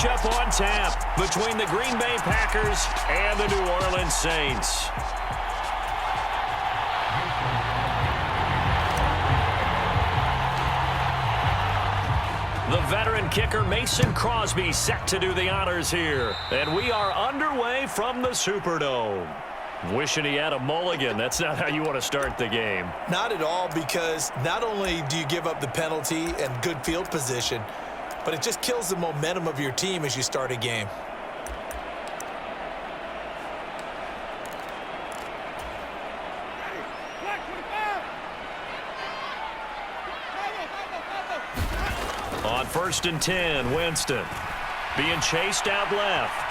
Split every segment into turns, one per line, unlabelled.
matchup on tap between the Green Bay Packers and the New Orleans Saints. The veteran kicker Mason Crosby set to do the honors here. And we are underway from the Superdome. Wishing he had a mulligan. That's not how you want to start the game.
Not at all, because not only do you give up the penalty and good field position, but it just kills the momentum of your team as you start a game.
On 1st and 10, Winston being chased out left.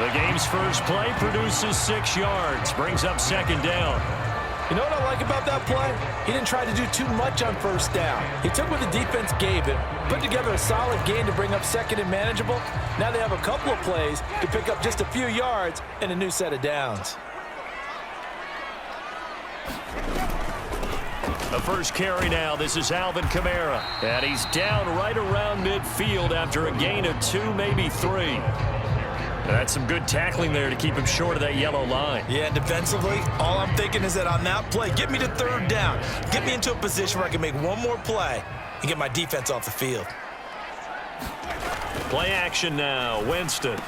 The game's first play produces 6 yards, brings up 2nd down.
You know what I like about that play? He didn't try to do too much on 1st down. He took what the defense gave him, put together a solid game to bring up 2nd and manageable. Now they have a couple of plays to pick up just a few yards and a new set of downs.
The first carry now, this is Alvin Kamara. And he's down right around midfield after a gain of 2, maybe 3. That's some good tackling there to keep him short of that yellow line.
Yeah, and defensively, all I'm thinking is that on that play, get me to 3rd down. Get me into a position where I can make one more play and get my defense off the field.
Play action now, Winston.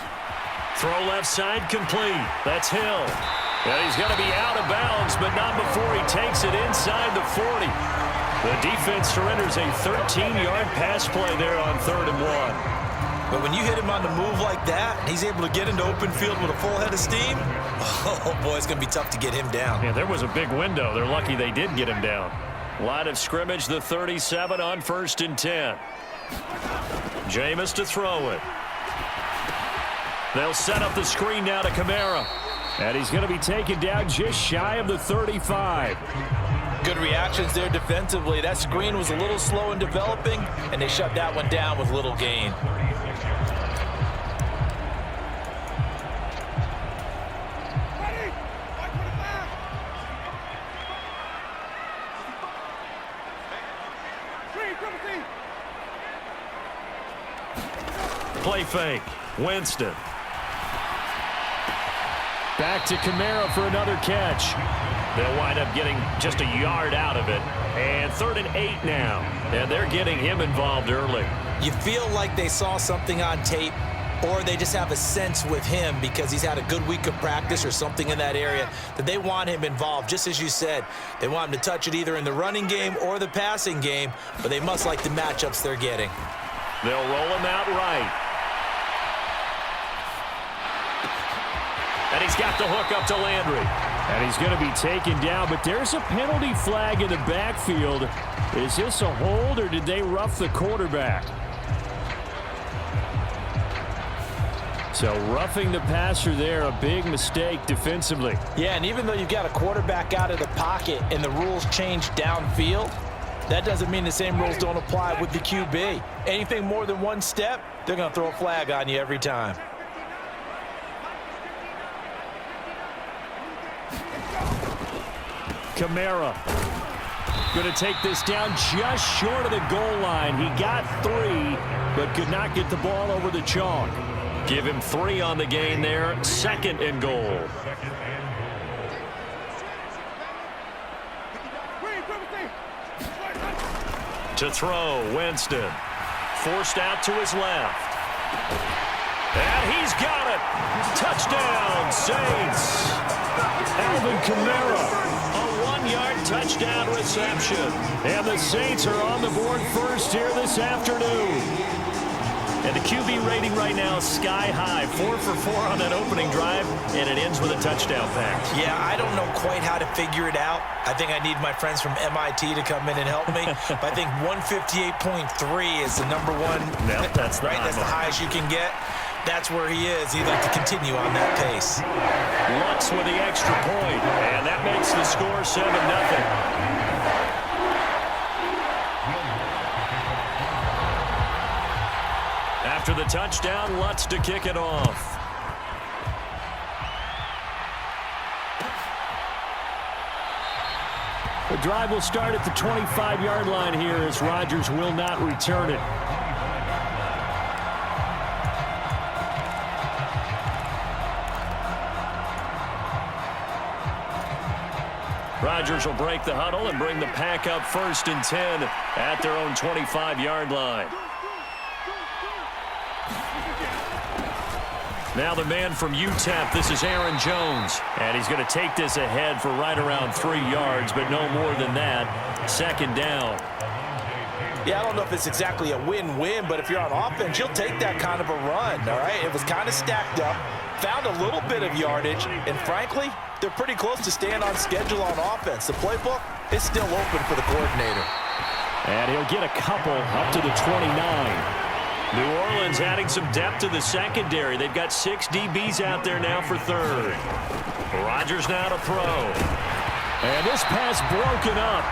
Throw left side complete. That's Hill. And he's going to be out of bounds, but not before he takes it inside the 40. The defense surrenders a 13-yard pass play there on 3rd and 1.
But when you hit him on the move like that, he's able to get into open field with a full head of steam, oh, boy, it's going to be tough to get him down.
Yeah, there was a big window. They're lucky they did get him down. Line of scrimmage, the 37 on 1st and 10. Jameis to throw it. They'll set up the screen now to Kamara. And he's going to be taken down just shy of the 35.
Good reactions there defensively. That screen was a little slow in developing, and they shut that one down with little gain.
Play fake. Winston. Back to Kamara for another catch. They'll wind up getting just a yard out of it. And 3rd and 8 now. And they're getting him involved early.
You feel like they saw something on tape, or they just have a sense with him because he's had a good week of practice or something in that area that they want him involved. Just as you said, they want him to touch it either in the running game or the passing game, but they must like the matchups they're getting.
They'll roll him out right. And he's got the hook up to Landry. And he's going to be taken down, but there's a penalty flag in the backfield. Is this a hold, or did they rough the quarterback? So roughing the passer there, a big mistake defensively.
Yeah, and even though you've got a quarterback out of the pocket and the rules change downfield, that doesn't mean the same rules don't apply with the QB. Anything more than one step, they're going to throw a flag on you every time.
Kamara going to take this down just short of the goal line. He got 3, but could not get the ball over the chalk. Give him 3 on the gain there. 2nd and goal. To throw, Winston. Forced out to his left. And he's got it. Touchdown, Saints. Alvin Kamara. 1-yard touchdown reception. And the Saints are on the board first here this afternoon. And the QB rating right now is sky high. 4 for 4 on that opening drive, and it ends with a touchdown pass.
Yeah, I don't know quite how to figure it out. I think I need my friends from MIT to come in and help me. But I think 158.3 is the number one.
No, that's the
right. That's the highest you can get. That's where he is. He'd like to continue on that pace.
Lutz with the extra point, and that makes the score 7-0. After the touchdown, Lutz to kick it off. The drive will start at the 25-yard line here as Rodgers will not return it. Rodgers will break the huddle and bring the pack up 1st and 10 at their own 25-yard line. Now the man from UTEP, this is Aaron Jones. And he's going to take this ahead for right around 3 yards, but no more than that. 2nd down.
Yeah, I don't know if it's exactly a win-win, but if you're on offense, you'll take that kind of a run, all right? It was kind of stacked up, found a little bit of yardage, and frankly, they're pretty close to staying on schedule on offense. The playbook is still open for the coordinator.
And he'll get a couple up to the 29. New Orleans adding some depth to the secondary. They've got 6 DBs out there now for 3rd. Rodgers now to throw. And this pass broken up.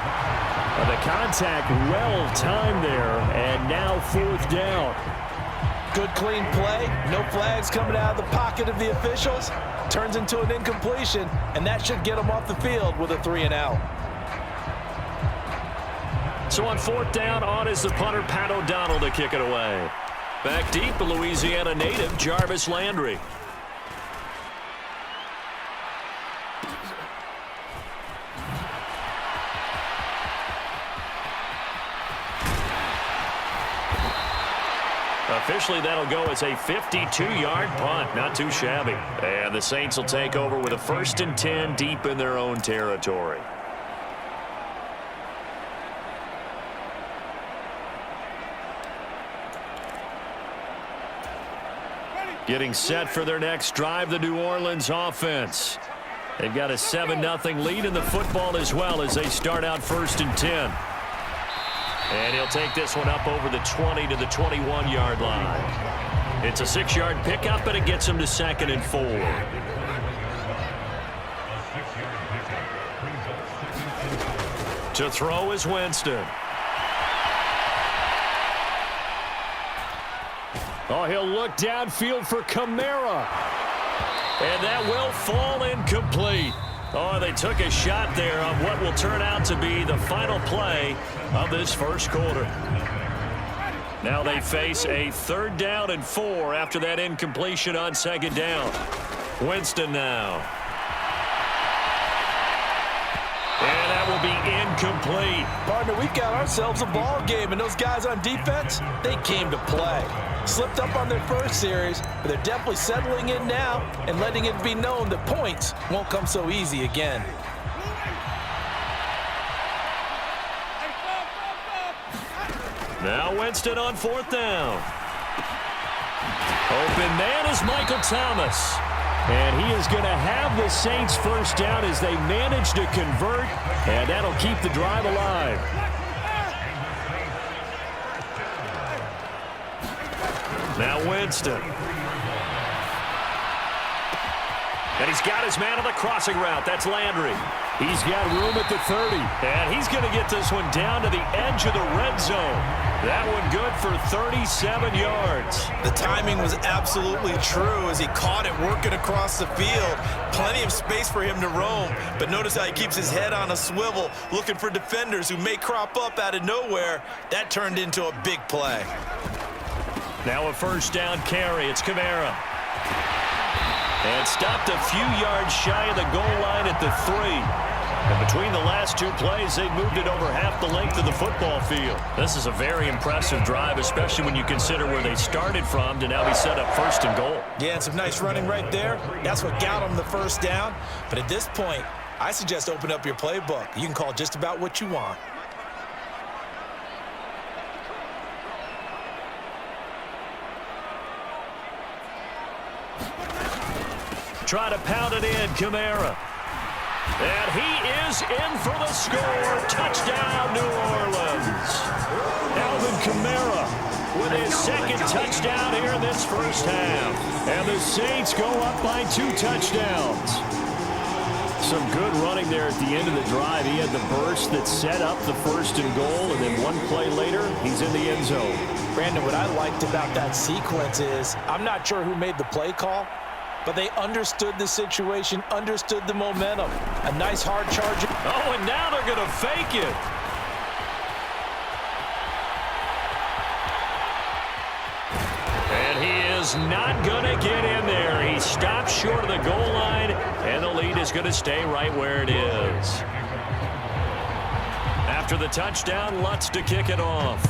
The contact well timed there, and now 4th down.
Good clean play. No flags coming out of the pocket of the officials. Turns into an incompletion, and that should get them off the field with a 3-and-out.
So on 4th down, on is the punter, Pat O'Donnell, to kick it away. Back deep, a Louisiana native, Jarvis Landry. Officially, that'll go as a 52-yard punt. Not too shabby. And the Saints will take over with a 1st and 10 deep in their own territory. Getting set for their next drive, the New Orleans offense. They've got a 7-0 lead in the football as well as they start out 1st and 10. And he'll take this one up over the 20 to the 21-yard line. It's a 6-yard pickup, and it gets him to 2nd and 4. To throw is Winston. Oh, he'll look downfield for Kamara. And that will fall incomplete. Oh, they took a shot there on what will turn out to be the final play of this 1st quarter. Now they face a 3rd down and 4 after that incompletion on 2nd down. Winston now. And that will be incomplete.
Partner, we've got ourselves a ball game, and those guys on defense, they came to play. Slipped up on their first series, but they're definitely settling in now and letting it be known that points won't come so easy again.
Now Winston on 4th down. Open man is Michael Thomas. And he is going to have the Saints 1st down as they manage to convert, and that'll keep the drive alive. Now Winston. And he's got his man on the crossing route. That's Landry. He's got room at the 30. And he's going to get this one down to the edge of the red zone. That one good for 37 yards.
The timing was absolutely true as he caught it working across the field. Plenty of space for him to roam. But notice how he keeps his head on a swivel looking for defenders who may crop up out of nowhere. That turned into a big play.
Now a 1st down carry. It's Kamara. And stopped a few yards shy of the goal line at the 3. And between the last 2 plays, they've moved it over half the length of the football field. This is a very impressive drive, especially when you consider where they started from to now be set up 1st and goal.
Yeah, and some nice running right there. That's what got them the 1st down. But at this point, I suggest open up your playbook. You can call just about what you want.
Try to pound it in, Kamara. And he is in for the score. Touchdown, New Orleans. Alvin Kamara with his 2nd touchdown here in this 1st half. And the Saints go up by 2 touchdowns. Some good running there at the end of the drive. He had the burst that set up the 1st and goal, and then 1 play later, he's in the end zone.
Brandon, what I liked about that sequence is I'm not sure who made the play call, but they understood the situation, understood the momentum. A nice hard charge.
Oh, and now they're going to fake it. And he is not going to get in there. He stops short of the goal line, and the lead is going to stay right where it is. After the touchdown, Lutz to kick it off.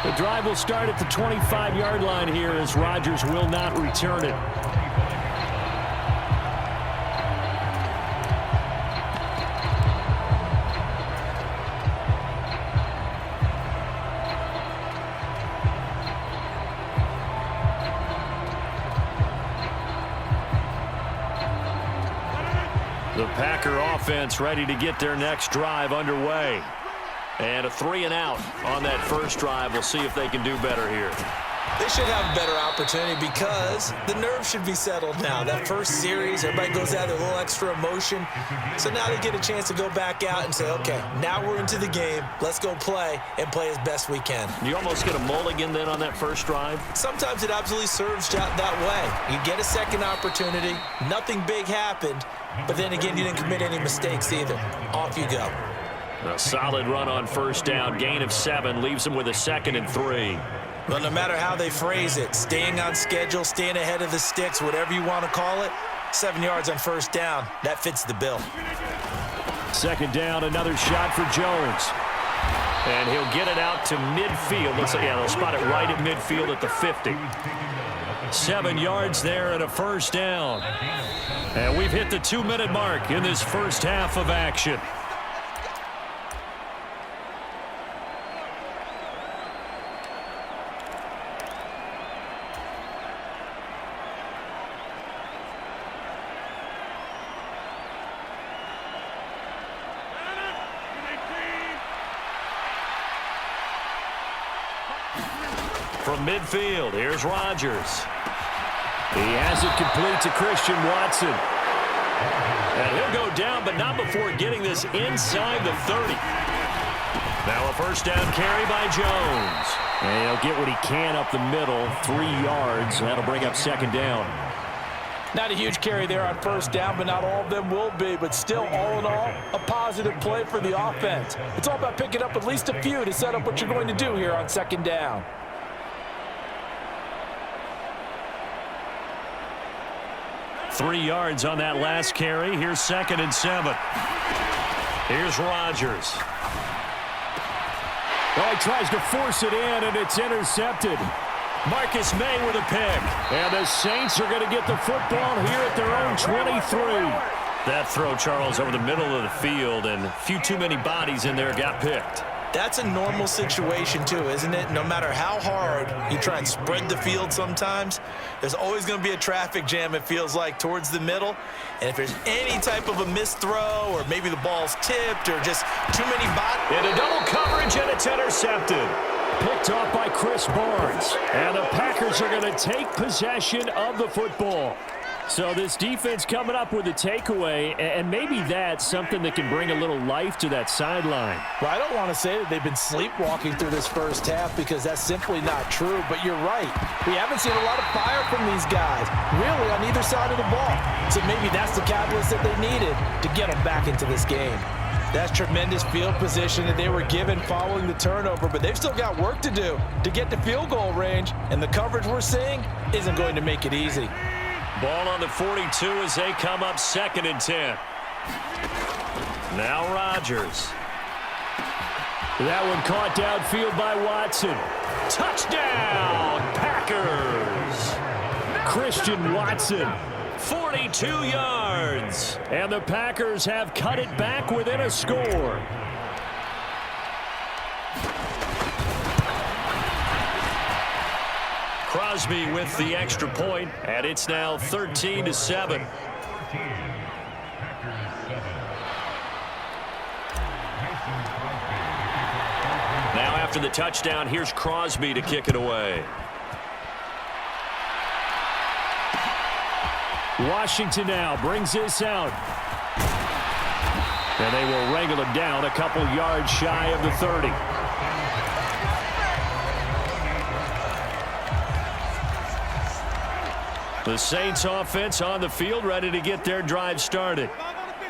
The drive will start at the 25-yard line here as Rodgers will not return it. The Packer offense ready to get their next drive underway. And a 3-and-out on that first drive. We'll see if they can do better here.
They should have a better opportunity because the nerves should be settled now. That first series, everybody goes out with a little extra emotion. So now they get a chance to go back out and say, okay, now we're into the game. Let's go play and play as best we can.
You almost get a mulligan then on that first drive?
Sometimes it absolutely serves that way. You get a second opportunity. Nothing big happened. But then again, you didn't commit any mistakes either. Off you go.
A solid run on first down. Gain of 7 leaves them with a 2nd and 3.
Well, no matter how they phrase it, staying on schedule, staying ahead of the sticks, whatever you want to call it, 7 yards on first down, that fits the bill. 2nd down, another shot for Jones.
And he'll get it out to midfield. Looks like, yeah, they'll spot it right at midfield at the 50. 7 yards there and a first down. And we've hit the 2-minute mark in this first half of action. From midfield, here's Rodgers. He has it complete to Christian Watson. And he'll go down, but not before getting this inside the 30. Now a first down carry by Jones. And he'll get what he can up the middle, 3 yards. That'll bring up 2nd down.
Not a huge carry there on first down, but not all of them will be. But still, all in all, a positive play for the offense. It's all about picking up at least a few to set up what you're going to do here on 2nd down.
Three yards on that last carry. Here's 2nd and 7. Here's Rodgers. Oh, he tries to force it in, and it's intercepted. Marcus May with a pick. And the Saints are going to get the football here at their own 23. That throw, Charles, over the middle of the field, and a few too many bodies in there got picked.
That's a normal situation, too, isn't it? No matter how hard you try and spread the field sometimes, there's always going to be a traffic jam, it feels like, towards the middle. And if there's any type of a missed throw or maybe the ball's tipped or just too many bodies.
Into double coverage, and it's intercepted. Picked off by Chris Barnes. And the Packers are going to take possession of the football. So this defense coming up with a takeaway, and maybe that's something that can bring a little life to that sideline.
Well, I don't want to say that they've been sleepwalking through this first half because that's simply not true, but you're right. We haven't seen a lot of fire from these guys, really, on either side of the ball. So maybe that's the catalyst that they needed to get them back into this game. That's tremendous field position that they were given following the turnover, but they've still got work to do to get to field goal range, and the coverage we're seeing isn't going to make it easy.
Ball on the 42 as they come up 2nd and 10. Now Rodgers. That one caught downfield by Watson. Touchdown, Packers! Christian Watson, 42 yards. And the Packers have cut it back within a score. Crosby with the extra point, and it's now 13-7. Now after the touchdown, here's Crosby to kick it away. Washington now brings this out. And they will wrangle him down a couple yards shy of the 30. The Saints offense on the field, ready to get their drive started.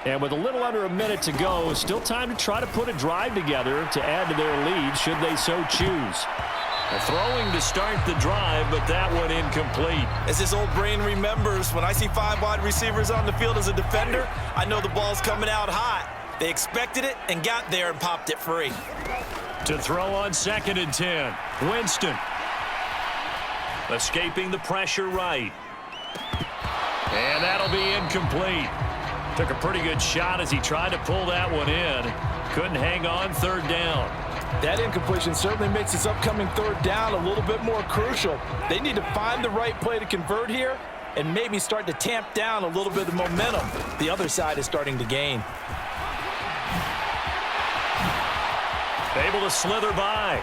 And with a little under a minute to go, still time to try to put a drive together to add to their lead should they so choose. Throwing to start the drive, but that one incomplete.
As his old brain remembers, when I see 5 wide receivers on the field as a defender, I know the ball's coming out hot. They expected it and got there and popped it free.
To throw on 2nd and 10. Winston. Escaping the pressure right. And that'll be incomplete. Took a pretty good shot as he tried to pull that one in. Couldn't hang on 3rd down.
That incompletion certainly makes this upcoming 3rd down a little bit more crucial. They need to find the right play to convert here and maybe start to tamp down a little bit of the momentum the other side is starting to gain.
Able to slither by.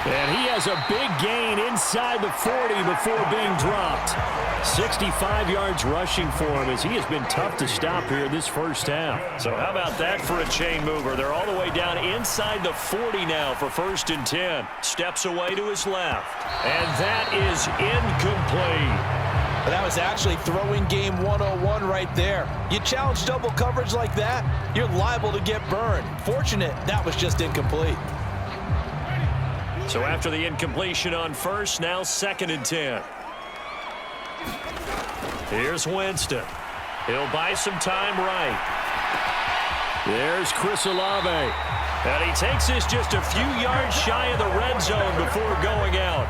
And he has a big gain inside the 40 before being dropped. 65 yards rushing for him as he has been tough to stop here this first half. So how about that for a chain mover? They're all the way down inside the 40 now for 1st and 10. Steps away to his left. And that is incomplete.
That was actually throwing game 101 right there. You challenge double coverage like that, you're liable to get burned. Fortunate that was just incomplete.
So after the incompletion on 1st, now 2nd and 10. Here's Winston. He'll buy some time right. There's Chris Olave. And he takes this just a few yards shy of the red zone before going out.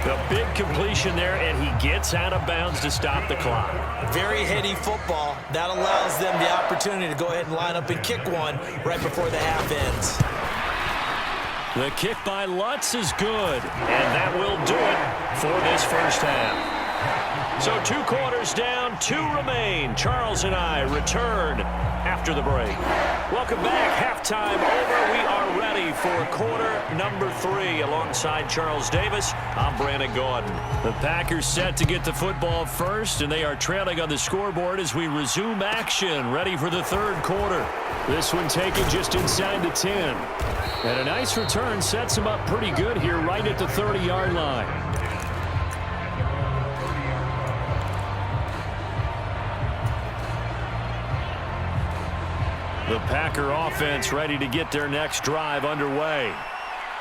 The big completion there, and he gets out of bounds to stop the clock.
Very heady football. That allows them the opportunity to go ahead and line up and kick one right before the half ends.
The kick by Lutz is good, and that will do it for this first half. So 2 quarters down, 2 remain. Charles and I return after the break. Welcome back. Halftime over. We are ready for quarter number 3. Alongside Charles Davis, I'm Brandon Gordon. The Packers set to get the football first, and they are trailing on the scoreboard as we resume action, ready for the 3rd quarter. This one taken just inside the 10. And a nice return sets him up pretty good here right at the 30-yard line. The Packer offense ready to get their next drive underway.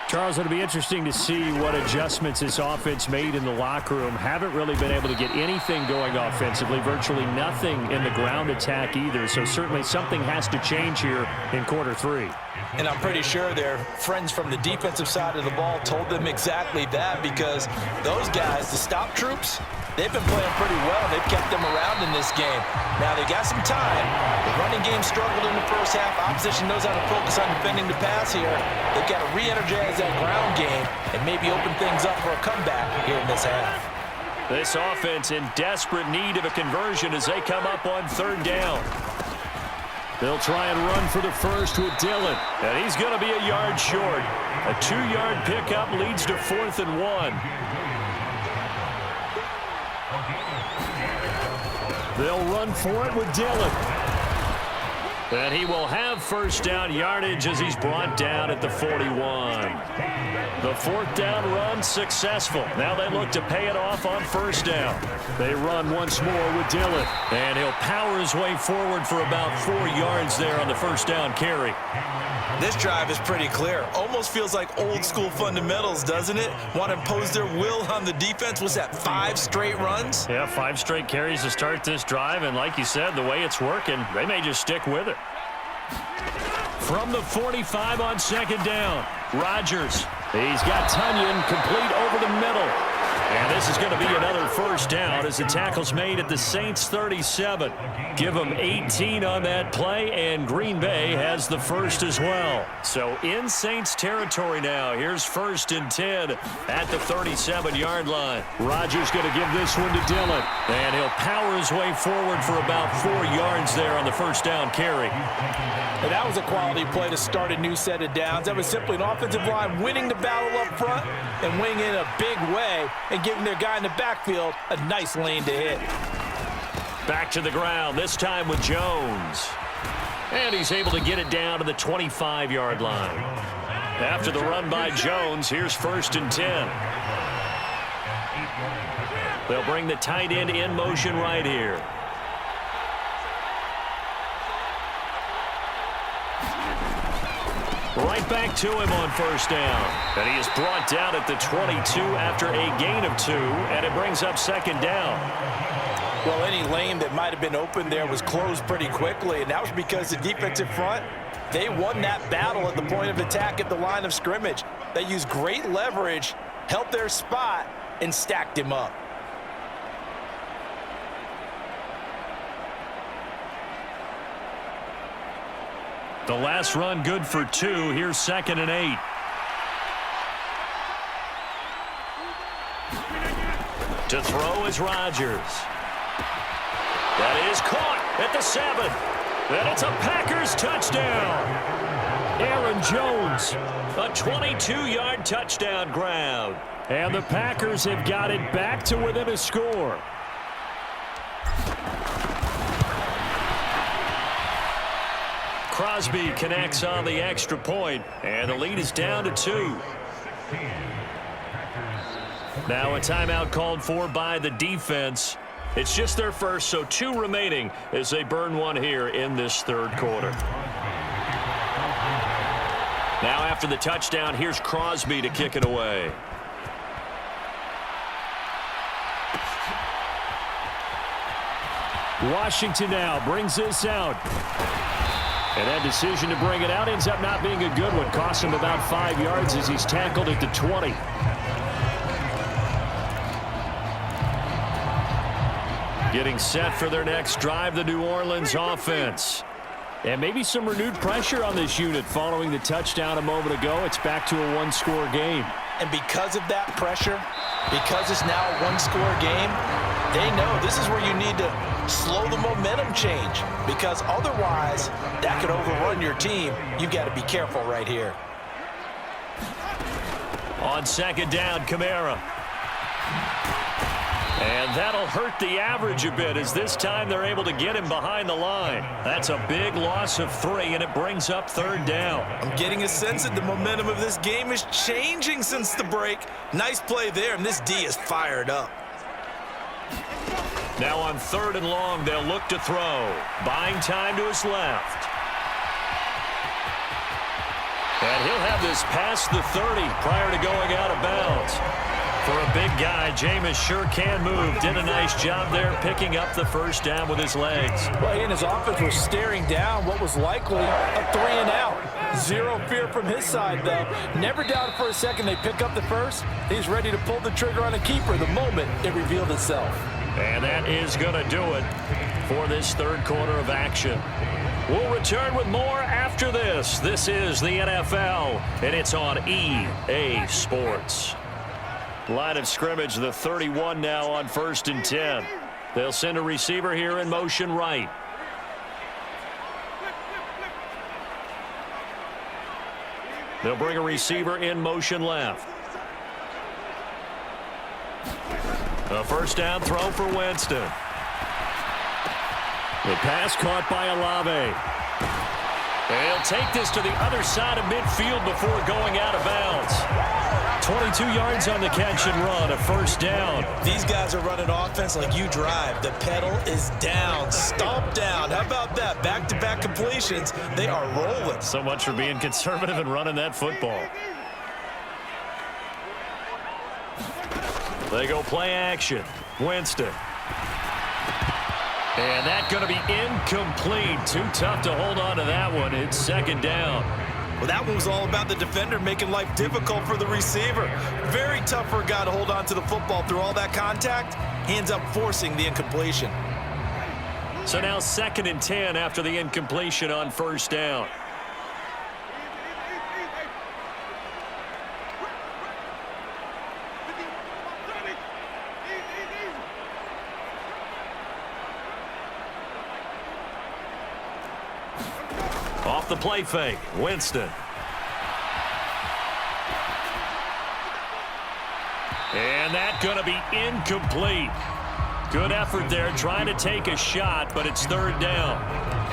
Charles, it'll be interesting to see what adjustments this offense made in the locker room. Haven't really been able to get anything going offensively, virtually nothing in the ground attack either. So certainly something has to change here in quarter 3.
And I'm pretty sure their friends from the defensive side of the ball told them exactly that, because those guys, the stop troops, they've been playing pretty well. They've kept them around in this game. Now, they got some time. The running game struggled in the first half. Opposition knows how to focus on defending the pass here. They've got to re-energize that ground game and maybe open things up for a comeback here in this half.
This offense in desperate need of a conversion as they come up on 3rd down. They'll try and run for the first with Dillon. And he's going to be a yard short. A 2-yard pickup leads to 4th and 1. They'll run for it with Dillon. And he will have 1st down yardage as he's brought down at the 41. The 4th down run successful. Now they look to pay it off on 1st down. They run once more with Dillon. And he'll power his way forward for about 4 yards there on the 1st down carry.
This drive is pretty clear. Almost feels like old school fundamentals, doesn't it? Want to impose their will on the defense. Was that 5 straight runs?
Yeah, 5 straight carries to start this drive. And like you said, the way it's working, they may just stick with it. From the 45 on 2nd down, Rodgers. He's got Tunyon complete over the middle. And this is going to be another 1st down as the tackle's made at the Saints 37. Give them 18 on that play, and Green Bay has the 1st as well. So in Saints territory now. Here's 1st and 10 at the 37-yard line. Rodgers going to give this one to Dillon. And he'll power his way forward for about 4 yards there on the 1st down carry.
And that was a quality play to start a new set of downs. That was simply an offensive line winning the battle up front and winning in a big way and giving their guy in the backfield a nice lane to hit.
Back to the ground, this time with Jones. And he's able to get it down to the 25-yard line. After the run by Jones, here's 1st and 10. They'll bring the tight end in motion right here. Right back to him on first down. And he is brought down at the 22 after a gain of 2, and it brings up second down.
Well, any lane that might have been open there was closed pretty quickly, and that was because the defensive front, they won that battle at the point of attack at the line of scrimmage. They used great leverage, held their spot, and stacked him up.
The last run good for 2. Here's 2nd and 8. To throw is Rodgers. That is caught at the 7. And it's a Packers touchdown. Aaron Jones, a 22-yard touchdown grab. And the Packers have got it back to within a score. Crosby connects on the extra point, and the lead is down to 2. Now a timeout called for by the defense. It's just their first, so 2 remaining as they burn one here in this third quarter. Now after the touchdown, here's Crosby to kick it away. Washington now brings this out. And that decision to bring it out ends up not being a good one. Costs him about 5 yards as he's tackled at the 20. Getting set for their next drive, the New Orleans offense. And maybe some renewed pressure on this unit following the touchdown a moment ago. It's back to a one-score game.
And because of that pressure, because it's now a one-score game, they know this is where you need to slow the momentum change, because otherwise that could overrun your team. You've got to be careful right here.
On second down, Kamara. And that'll hurt the average a bit as this time they're able to get him behind the line. That's a big loss of 3, and it brings up third down.
I'm getting a sense that the momentum of this game is changing since the break. Nice play there, and this D is fired up.
Now on 3rd and long, they'll look to throw. Buying time to his left. And he'll have this past the 30 prior to going out of bounds. For a big guy, Jameis sure can move. Did a nice job there picking up the first down with his legs.
Well, he and his offense were staring down what was likely a 3 and out. Zero fear from his side, though. Never doubted for a second they pick up the first. He's ready to pull the trigger on a keeper the moment it revealed itself.
And that is going to do it for this third quarter of action. We'll return with more after this. This is the NFL, and it's on EA Sports. Line of scrimmage, the 31 now on 1st and 10. They'll send a receiver here in motion right. They'll bring a receiver in motion left. A first down throw for Winston. The pass caught by Olave. He'll take this to the other side of midfield before going out of bounds. 22 yards on the catch and run, a first down.
These guys are running offense like you drive. The pedal is down, stomp down. How about that? Back-to-back completions. They are rolling.
So much for being conservative and running that football. They go play action. Winston. And that's going to be incomplete. Too tough to hold on to that one. It's second down.
Well, that one was all about the defender making life difficult for the receiver. Very tough for a guy to hold on to the football through all that contact. He ends up forcing the incompletion.
So now 2nd and 10 after the incompletion on first down. Off the play fake, Winston. And that's going to be incomplete. Good effort there, trying to take a shot, but it's third down.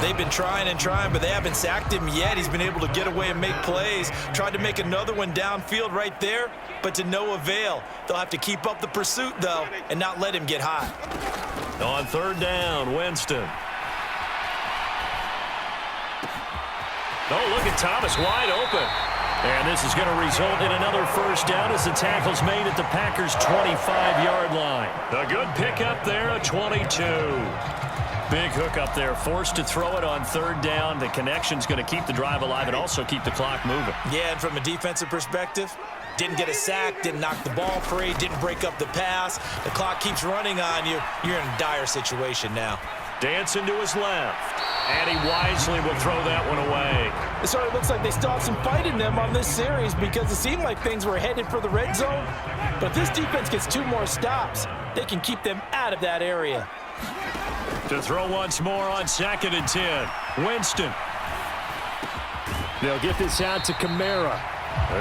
They've been trying and trying, but they haven't sacked him yet. He's been able to get away and make plays. Tried to make another one downfield right there, but to no avail. They'll have to keep up the pursuit, though, and not let him get hot.
On third down, Winston. Oh, look at Thomas wide open. And this is going to result in another first down as the tackle's made at the Packers' 25-yard line. A good pickup there, a 22. Big hook up there, forced to throw it on third down. The connection's going to keep the drive alive and also keep the clock moving.
Yeah, and from a defensive perspective, didn't get a sack, didn't knock the ball free, didn't break up the pass. The clock keeps running on you. You're in a dire situation now.
Dancing to his left. And he wisely will throw that one away.
It sort of looks like they still have some fight in them on this series because it seemed like things were headed for the red zone. But if this defense gets 2 more stops, they can keep them out of that area.
To throw once more on 2nd and 10. Winston. They'll get this out to Kamara.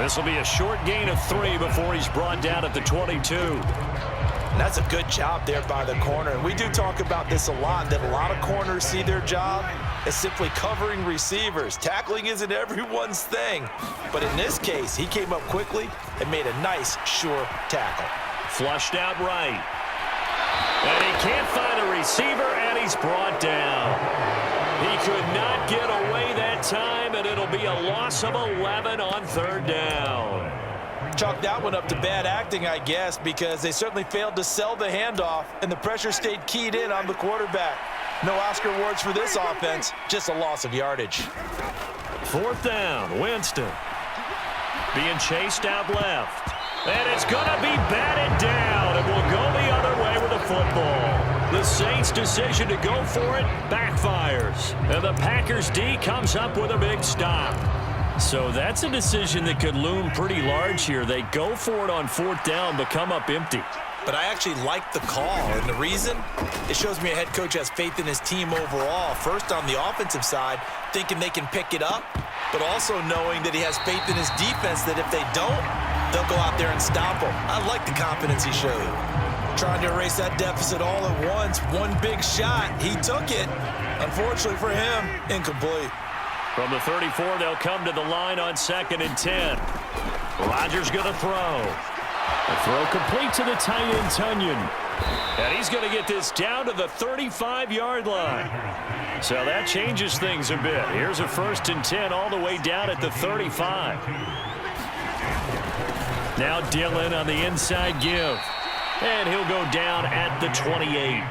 This will be a short gain of 3 before he's brought down at the 22.
And that's a good job there by the corner. And we do talk about this a lot, that a lot of corners see their job as simply covering receivers. Tackling isn't everyone's thing. But in this case, he came up quickly and made a nice, sure tackle.
Flushed out right. And he can't find a receiver, and he's brought down. He could not get away that time, and it'll be a loss of 11 on third down.
Chalk that one up to bad acting, I guess, because they certainly failed to sell the handoff, and the pressure stayed keyed in on the quarterback. No Oscar awards for this offense, just a loss of yardage.
Fourth down, Winston. Being chased out left. And it's going to be batted down, and will go the other way with the football. The Saints' decision to go for it backfires, and the Packers' D comes up with a big stop. So that's a decision that could loom pretty large here. They go for it on fourth down, but come up empty.
But I actually like the call, and the reason? It shows me a head coach has faith in his team overall. First, on the offensive side, thinking they can pick it up, but also knowing that he has faith in his defense that if they don't, they'll go out there and stop them. I like the confidence he showed. Trying to erase that deficit all at once. One big shot. He took it. Unfortunately for him, incomplete.
From the 34, they'll come to the line on 2nd and 10. Rodgers going to throw. The throw complete to the tight end, Tunyon. And he's going to get this down to the 35-yard line. So that changes things a bit. Here's a 1st and 10 all the way down at the 35. Now Dillon on the inside give. And he'll go down at the 28.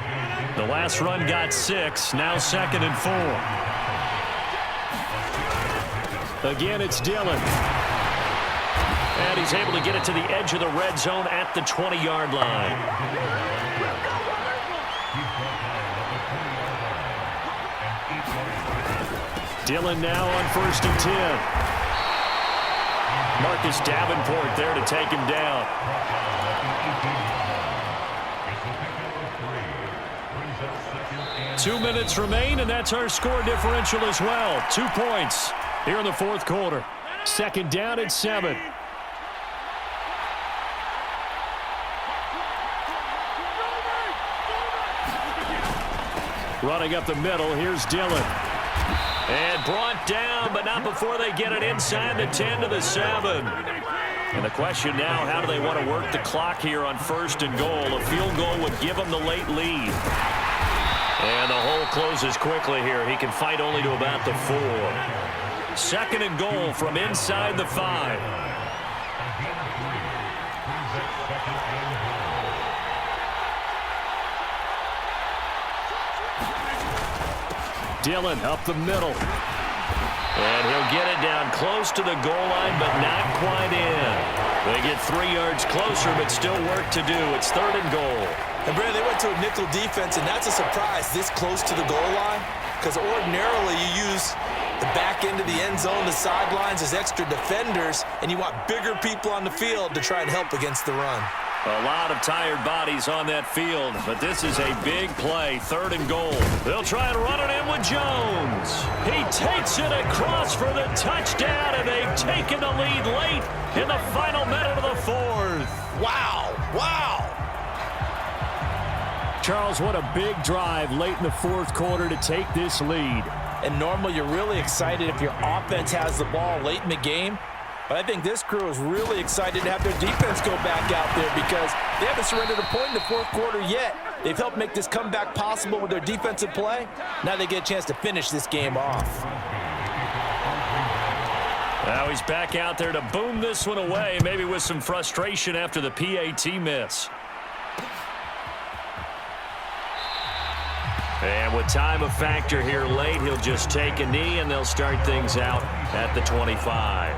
The last run got 6. Now 2nd and 4. Again, it's Dillon. And he's able to get it to the edge of the red zone at the 20-yard line. Dillon now on 1st and 10. Marcus Davenport there to take him down. Two minutes remain, and that's our score differential as well. 2 points here in the fourth quarter. 2nd down and 7. Running up the middle, here's Dillon. And brought down, but not before they get it inside the 10 to the 7. And the question now, how do they want to work the clock here on 1st and goal? A field goal would give them the late lead. And the hole closes quickly here. He can fight only to about the 4. 2nd and goal from inside the 5. Dillon up the middle. And he'll get it down close to the goal line, but not quite in. They get 3 yards closer, but still work to do. It's 3rd and goal.
And, Brad, they went to a nickel defense, and that's a surprise this close to the goal line, because ordinarily you use the back end of the end zone, the sidelines as extra defenders, and you want bigger people on the field to try and help against the run.
A lot of tired bodies on that field, but this is a big play, 3rd and goal. They'll try and run it in with Jones. He takes it across for the touchdown, and they've taken the lead late in the final minute of the 4th.
Wow, wow.
Charles, what a big drive late in the fourth quarter to take this lead.
And normally you're really excited if your offense has the ball late in the game. But I think this crew is really excited to have their defense go back out there because they haven't surrendered a point in the fourth quarter yet. They've helped make this comeback possible with their defensive play. Now they get a chance to finish this game off.
Now he's back out there to boom this one away, maybe with some frustration after the PAT miss. And with time a factor here late, he'll just take a knee and they'll start things out at the 25.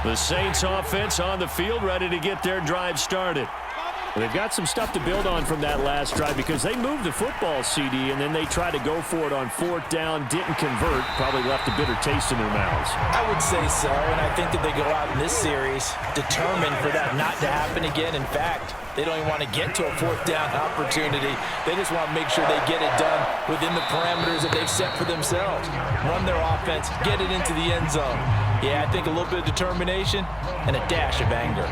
The Saints offense on the field, ready to get their drive started. Well, they've got some stuff to build on from that last drive because they moved the football, CD, and then they tried to go for it on fourth down, didn't convert, probably left a bitter taste in their mouths.
I would say so, and I think that they go out in this series determined for that not to happen again. In fact, they don't even want to get to a fourth down opportunity. They just want to make sure they get it done within the parameters that they've set for themselves. Run their offense, get it into the end zone. Yeah, I think a little bit of determination and a dash of anger.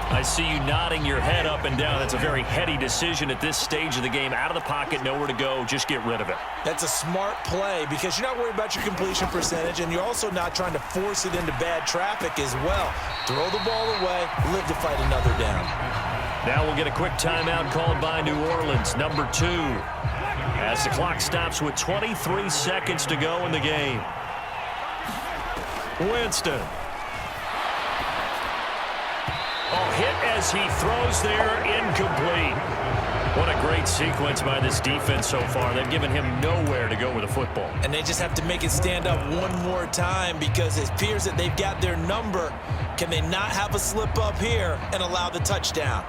I see you nodding your head up and down. That's a very heady decision at this stage of the game. Out of the pocket, nowhere to go. Just get rid of it.
That's a smart play because you're not worried about your completion percentage, and you're also not trying to force it into bad traffic as well. Throw the ball away, live to fight another down.
Now we'll get a quick timeout called by New Orleans, number 2. As the clock stops with 23 seconds to go in the game. Winston. Oh, hit as he throws there, incomplete. What a great sequence by this defense so far. They've given him nowhere to go with the football.
And they just have to make it stand up one more time because it appears that they've got their number. Can they not have a slip up here and allow the touchdown?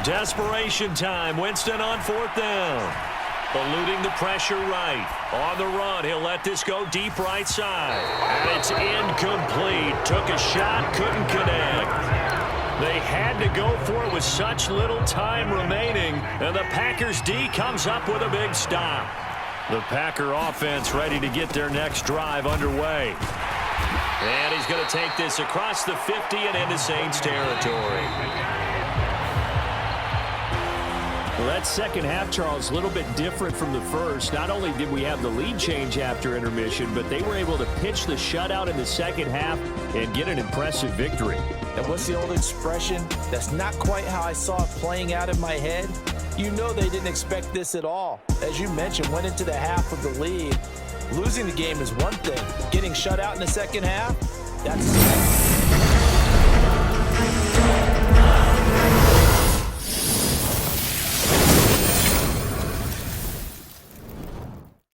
Desperation time. Winston on fourth down. Eluding the pressure right. On the run, he'll let this go deep right side. And it's incomplete. Took a shot, couldn't connect. They had to go for it with such little time remaining. And the Packers D comes up with a big stop. The Packer offense ready to get their next drive underway. And he's going to take this across the 50 and into Saints territory.
Well, that second half, Charles, a little bit different from the first. Not only did we have the lead change after intermission, but they were able to pitch the shutout in the second half and get an impressive victory.
And what's the old expression? That's not quite how I saw it playing out in my head. You know they didn't expect this at all. As you mentioned, went into the half of the lead. Losing the game is one thing. Getting shut out in the second half, that's